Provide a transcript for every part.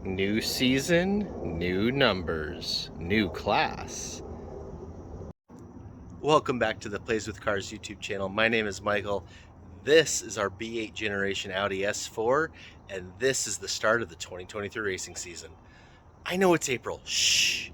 New season, new numbers, new class. Welcome back to the Plays with Cars YouTube channel. My name is Michael. This is our B8 generation Audi S4, and this is the start of the 2023 racing season. I know it's April. Shh.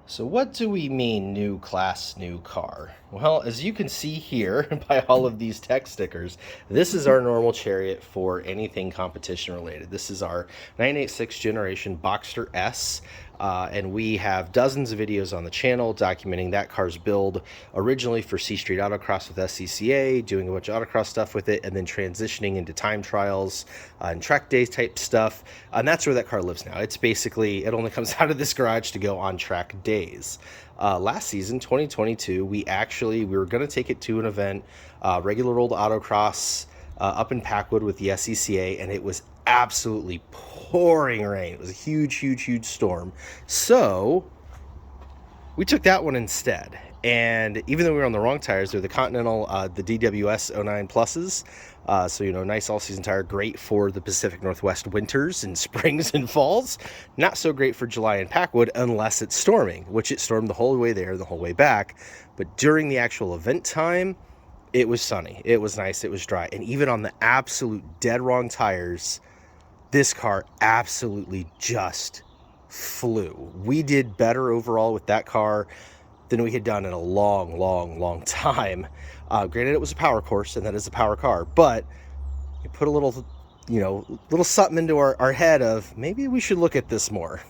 So what do we mean new class, new car? Well, as you can see here by all of these tech stickers, this is our normal Chariot for anything competition related. This is our 986 generation Boxster S, and we have dozens of videos on the channel documenting that car's build originally for C Street Autocross with SCCA, doing a bunch of autocross stuff with it, and then transitioning into time trials and track day type stuff. And that's where that car lives now. It's basically, it only comes out of this garage to go on track days. Last season, 2022, we were going to take it to an event, regular old autocross up in Packwood with the SCCA, and it was absolutely pouring rain. It was a huge storm. So we took that one instead. And even though we were on the wrong tires, they're the Continental, the DWS 09 Pluses. So, you know, nice all-season tire, great for the Pacific Northwest winters and springs and falls. Not so great for July in Packwood unless it's storming, which it stormed the whole way there, the whole way back. But during the actual event time, it was sunny, it was nice, it was dry. And even on the absolute dead wrong tires, this car absolutely just flew. We did better overall with that car than we had done in a long time. Granted, it was a power course, and that is a power car, but it put a little, little something into our head of maybe we should look at this more.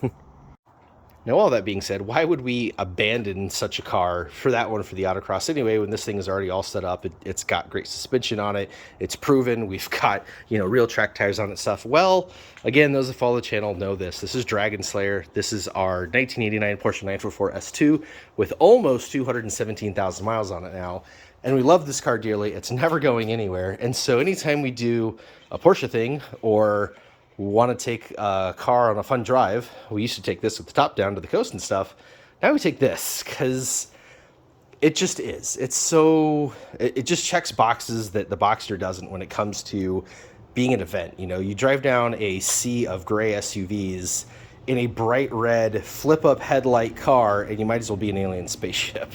Now, all that being said, why would we abandon such a car for that one for the autocross anyway, when this thing is already all set up? It's got great suspension on it. It's proven. We've got, real track tires on it stuff. Well, again, those that follow the channel know this. This is Dragon Slayer. This is our 1989 Porsche 944 S2 with almost 217,000 miles on it now. And we love this car dearly. It's never going anywhere. And so anytime we do a Porsche thing or want to take a car on a fun drive, we used to take this with the top down to the coast and stuff. Now we take this because it just is. It just checks boxes that the Boxster doesn't when it comes to being an event. You drive down a sea of gray SUVs in a bright red flip-up headlight car, and you might as well be an alien spaceship.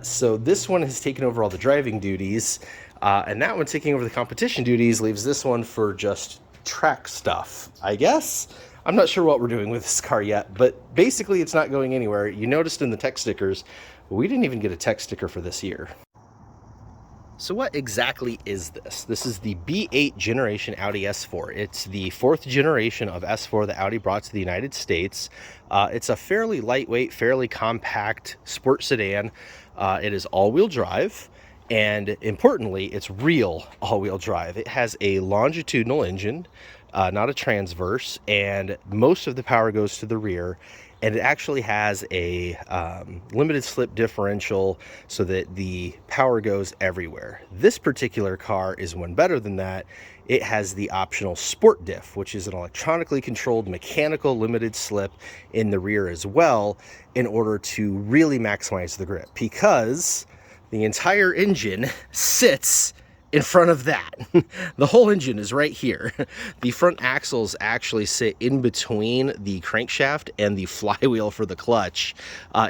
So this one has taken over all the driving duties, and that one taking over the competition duties leaves this one for just track stuff, I guess. I'm not sure what we're doing with this car yet, but basically it's not going anywhere. You noticed in the tech stickers, we didn't even get a tech sticker for this year. So what exactly is this? This is the B8 generation Audi S4. It's the fourth generation of S4 that Audi brought to the United States. It's a fairly lightweight, fairly compact sport sedan. It is all-wheel drive. And importantly, it's real all-wheel drive. It has a longitudinal engine, not a transverse, and most of the power goes to the rear. And it actually has a limited slip differential so that the power goes everywhere. This particular car is one better than that. It has the optional sport diff, which is an electronically controlled mechanical limited slip in the rear as well, in order to really maximize the grip, because the entire engine sits in front of that. The whole engine is right here. The front axles actually sit in between the crankshaft and the flywheel for the clutch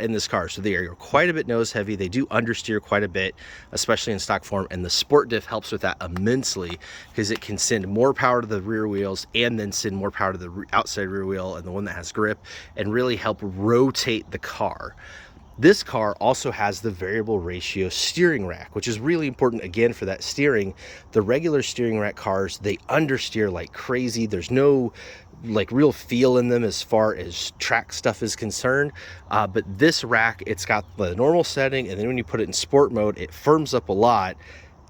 in this car. So they are quite a bit nose heavy. They do understeer quite a bit, especially in stock form. And the sport diff helps with that immensely because it can send more power to the rear wheels and then send more power to the outside rear wheel and the one that has grip, and really help rotate the car. This car also has the variable ratio steering rack, which is really important, again, for that steering. The regular steering rack cars, they understeer like crazy. There's no real feel in them as far as track stuff is concerned. But this rack, it's got the normal setting, and then when you put it in sport mode, it firms up a lot,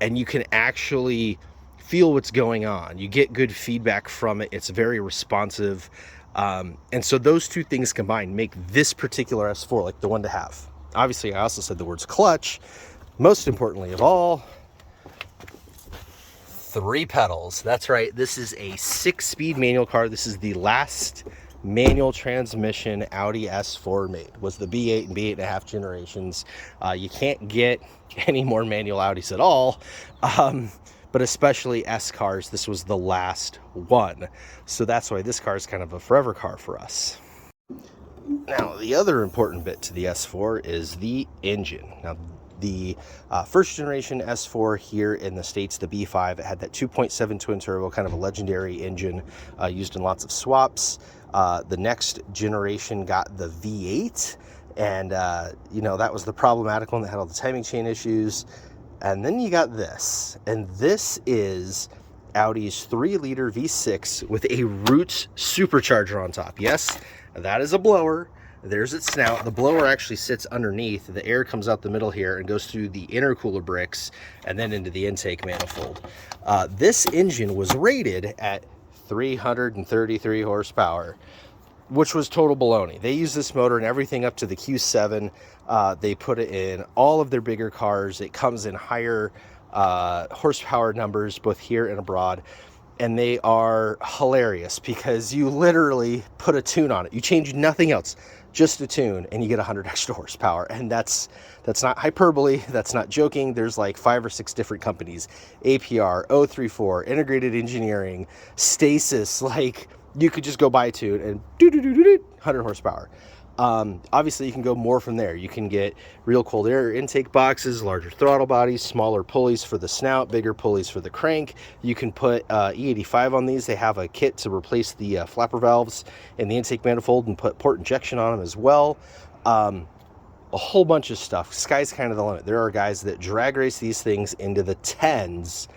and you can actually feel what's going on. You get good feedback from it. It's very responsive. And so those two things combined make this particular S4 like the one to have. Obviously, I also said the words clutch. Most importantly of all, 3 pedals. That's right. This is a 6-speed manual car. This is the last manual transmission Audi S4 made. Was the B8 and B8.5 generations. You can't get any more manual Audis at all. but especially S cars, this was the last one. So that's why this car is kind of a forever car for us. Now, the other important bit to the S4 is the engine. Now, the first generation S4 here in the States, the B5, it had that 2.7 twin turbo, kind of a legendary engine used in lots of swaps. The next generation got the V8, and you know, that was the problematic one that had all the timing chain issues. And then you got this, and this is Audi's 3-liter V6 with a Roots supercharger on top. Yes, that is a blower. There's its snout. The blower actually sits underneath. The air comes out the middle here and goes through the intercooler bricks and then into the intake manifold. This engine was rated at 333 horsepower, which was total baloney. They use this motor in everything up to the Q7. They put it in all of their bigger cars. It comes in higher horsepower numbers, both here and abroad. And they are hilarious because you literally put a tune on it. You change nothing else, just a tune, and you get 100 extra horsepower. And that's not hyperbole. That's not joking. There's like 5 or 6 different companies: APR, 034, Integrated Engineering, Stasis. Like, you could just go buy a tune and 100 horsepower. Obviously, you can go more from there. You can get real cold air intake boxes, larger throttle bodies, smaller pulleys for the snout, bigger pulleys for the crank. You can put E85 on these. They have a kit to replace the flapper valves in the intake manifold and put port injection on them as well. A whole bunch of stuff. Sky's kind of the limit. There are guys that drag race these things into the tens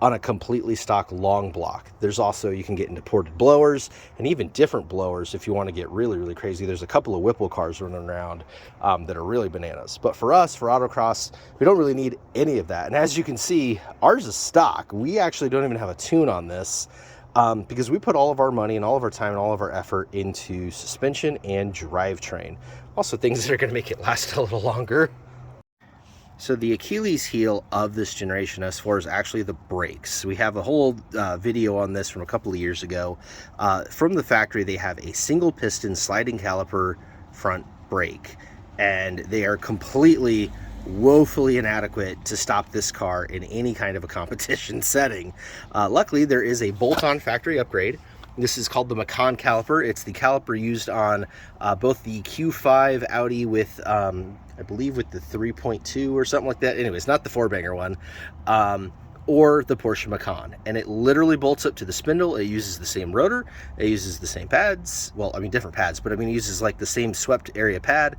on a completely stock long block. There's also, you can get into ported blowers and even different blowers if you want to get really, really crazy. There's a couple of Whipple cars running around that are really bananas. But for us, for autocross, we don't really need any of that. And as you can see, ours is stock. We actually don't even have a tune on this because we put all of our money and all of our time and all of our effort into suspension and drivetrain. Also things that are going to make it last a little longer. So the Achilles heel of this generation S4 is actually the brakes. We have a whole video on this from a couple of years ago. From the factory, they have a single piston sliding caliper front brake, and they are completely woefully inadequate to stop this car in any kind of a competition setting. Luckily, there is a bolt-on factory upgrade. This is called the Macan caliper. It's the caliper used on both the Q5 Audi with, I believe with the 3.2 or something like that. Anyways, not the 4-banger one, or the Porsche Macan. And it literally bolts up to the spindle. It uses the same rotor. It uses the same pads. Well, I mean, different pads, but I mean, it uses like the same swept area pad,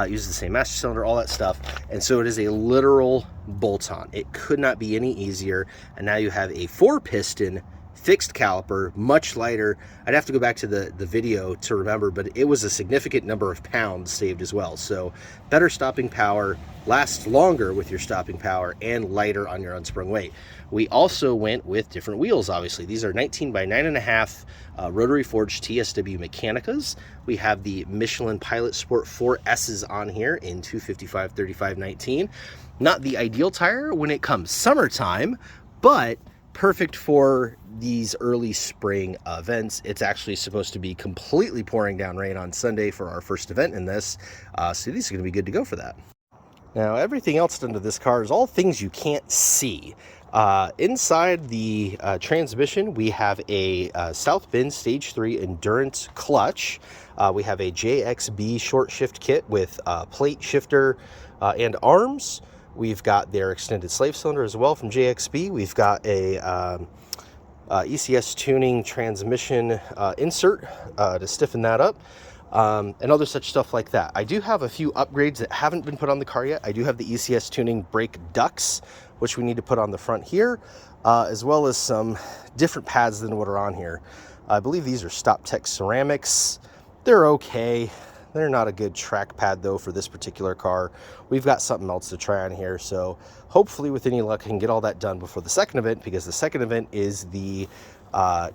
uses the same master cylinder, all that stuff. And so it is a literal bolt-on. It could not be any easier. And now you have a 4-piston fixed caliper, much lighter. I'd have to go back to the video to remember, but it was a significant number of pounds saved as well. So better stopping power, lasts longer with your stopping power, and lighter on your unsprung weight. We also went with different wheels, obviously. These are 19 by 9.5 rotary forged TSW Mechanicas. We have the Michelin Pilot Sport 4S's on here in 255, 35, 19. Not the ideal tire when it comes summertime, but perfect for these early spring events. It's actually supposed to be completely pouring down rain on Sunday for our first event in this, so these are going to be good to go for that. Now, everything else done to this car is all things you can't see. Inside the transmission, we have a South Bend Stage 3 Endurance clutch. We have a JXB short shift kit with plate shifter and arms. We've got their extended slave cylinder as well from JXB. We've got a ECS tuning transmission insert to stiffen that up, and other such stuff like that. I do have a few upgrades that haven't been put on the car yet. I do have the ECS tuning brake ducts, which we need to put on the front here, as well as some different pads than what are on here. I believe these are Stop Tech ceramics. They're okay. They're not a good track pad though for this particular car. We've got something else to try on here, so hopefully with any luck I can get all that done before the second event, because the second event is the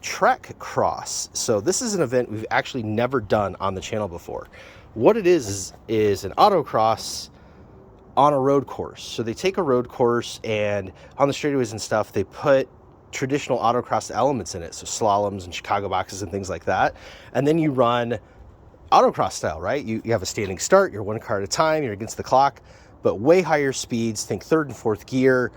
track cross. So this is an event we've actually never done on the channel before. What it is an autocross on a road course. So they take a road course, and on the straightaways and stuff, they put traditional autocross elements in it, so slaloms and Chicago boxes and things like that, and then you run autocross style, right? You have a standing start, you're one car at a time, you're against the clock, but way higher speeds. Think third and fourth gear,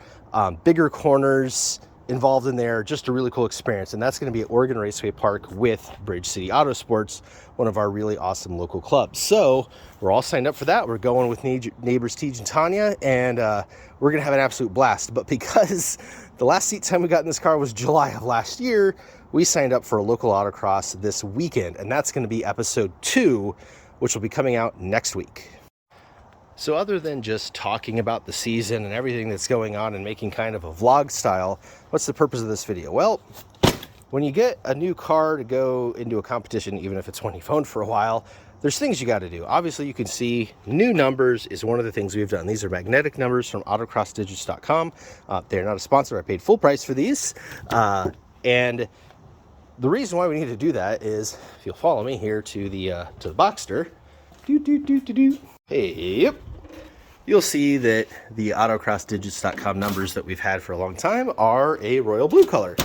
bigger corners, involved in there. Just a really cool experience, and that's going to be at Oregon Raceway Park with Bridge City Autosports, one of our really awesome local clubs. So we're all signed up for that. We're going with neighbors Tej and Tanya, and we're going to have an absolute blast. But because the last seat time we got in this car was July of last year, we signed up for a local autocross this weekend, and that's going to be episode 2, which will be coming out next week. So other than just talking about the season and everything that's going on and making kind of a vlog style, what's the purpose of this video? Well, when you get a new car to go into a competition, even if it's one you've owned for a while, there's things you got to do. Obviously, you can see new numbers is one of the things we've done. These are magnetic numbers from autocrossdigits.com. They're not a sponsor. I paid full price for these. And the reason why we need to do that is, if you'll follow me here to the Boxster, hey, yep, you'll see that the autocrossdigits.com numbers that we've had for a long time are a royal blue color,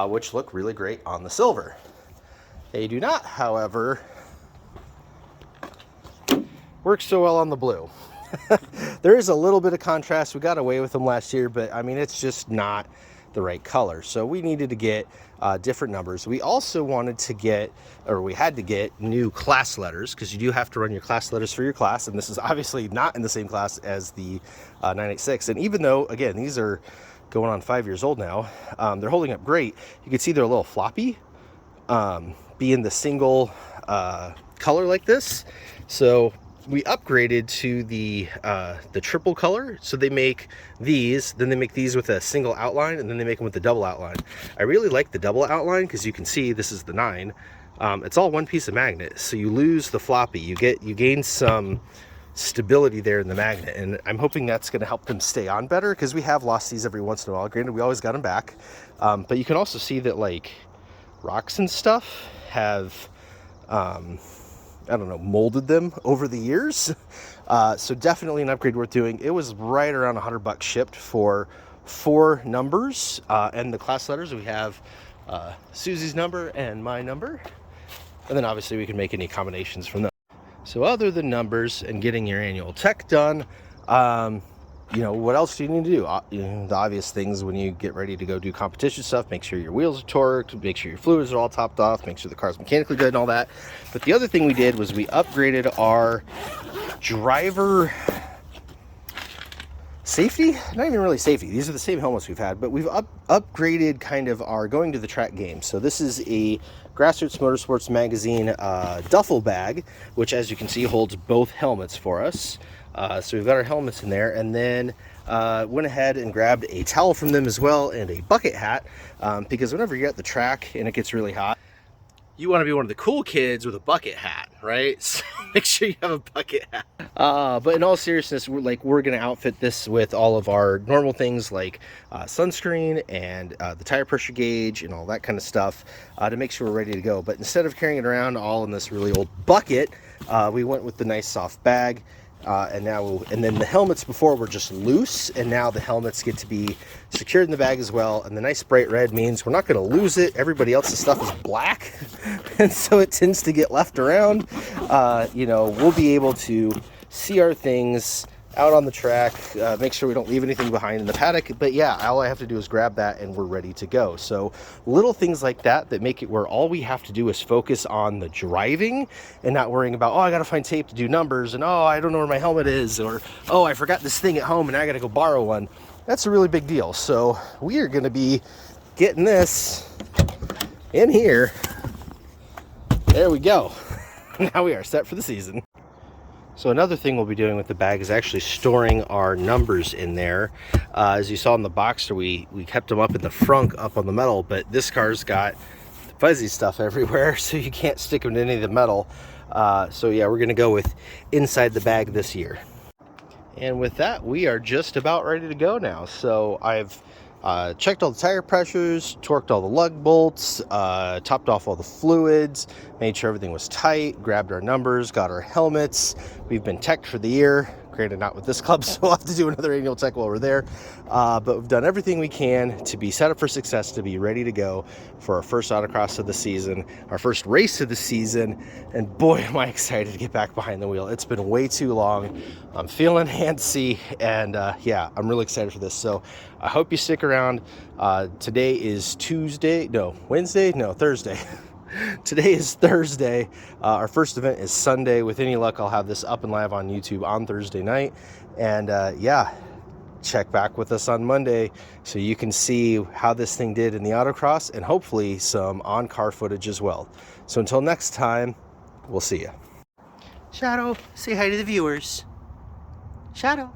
which look really great on the silver. They do not, however, work so well on the blue. There is a little bit of contrast. We got away with them last year, but I mean, it's just not the right color. So we needed to get different numbers. We also wanted to get, or we had to get, new class letters, because you do have to run your class letters for your class, and this is obviously not in the same class as the 986. And even though, again, these are going on 5 years old now, they're holding up great. You can see they're a little floppy, being the single color like this. So we upgraded to the triple color. So they make these, then they make these with a single outline, and then they make them with the double outline. I really like the double outline because you can see this is the 9. It's all one piece of magnet, so you lose the floppy. You gain some stability there in the magnet, and I'm hoping that's going to help them stay on better, because we have lost these every once in a while. Granted, we always got them back, but you can also see that like rocks and stuff have I don't know, molded them over the years. So definitely an upgrade worth doing. It was right around $100 shipped for 4 numbers, and the class letters. We have Susie's number and my number, and then obviously we can make any combinations from them. So other than numbers and getting your annual tech done, you know, what else do you need to do? You know, the obvious things when you get ready to go do competition stuff: make sure your wheels are torqued, make sure your fluids are all topped off, make sure the car's mechanically good and all that. But the other thing we did was we upgraded our driver safety. Not even really safety. These are the same helmets we've had, but we've upgraded kind of our going to the track game. So this is a Grassroots Motorsports Magazine duffel bag, which, as you can see, holds both helmets for us. So we've got our helmets in there, and then went ahead and grabbed a towel from them as well, and a bucket hat, because whenever you're at the track and it gets really hot, you want to be one of the cool kids with a bucket hat, right? So make sure you have a bucket hat. But in all seriousness, we're going to outfit this with all of our normal things like sunscreen and the tire pressure gauge and all that kind of stuff to make sure we're ready to go. But instead of carrying it around all in this really old bucket, we went with the nice soft bag. And then the helmets before were just loose, and now the helmets get to be secured in the bag as well. And the nice bright red means we're not going to lose it. Everybody else's stuff is black, and so it tends to get left around. You know, we'll be able to see our things out on the track, make sure we don't leave anything behind in the paddock. But yeah, all I have to do is grab that and we're ready to go. So little things like that make it where all we have to do is focus on the driving and not worrying about, oh, I gotta find tape to do numbers, and oh, I don't know where my helmet is, or oh, I forgot this thing at home and I gotta go borrow one. That's a really big deal. So we are gonna be getting this in here. There we go. Now we are set for the season. So another thing we'll be doing with the bag is actually storing our numbers in there. As you saw in the Boxster, we kept them up in the frunk, up on the metal, but this car's got fuzzy stuff everywhere, so you can't stick them to any of the metal. So yeah, we're gonna go with inside the bag this year. And with that, we are just about ready to go now. So I've checked all the tire pressures, torqued all the lug bolts, topped off all the fluids, made sure everything was tight, grabbed our numbers, got our helmets. We've been teched for the year, Granted, not with this club, so we'll have to do another annual tech while we're there. But we've done everything we can to be set up for success, to be ready to go for our first autocross of the season, our first race of the season. And boy, am I excited to get back behind the wheel. It's been way too long. I'm feeling antsy, and yeah, I'm really excited for this. So I hope you stick around. Today is Thursday. Today is Thursday. Our first event is Sunday. With any luck, I'll have this up and live on YouTube on Thursday night. And yeah, check back with us on Monday so you can see how this thing did in the autocross and hopefully some on-car footage as well. So until next time, we'll see you. Shadow, say hi to the viewers. Shadow.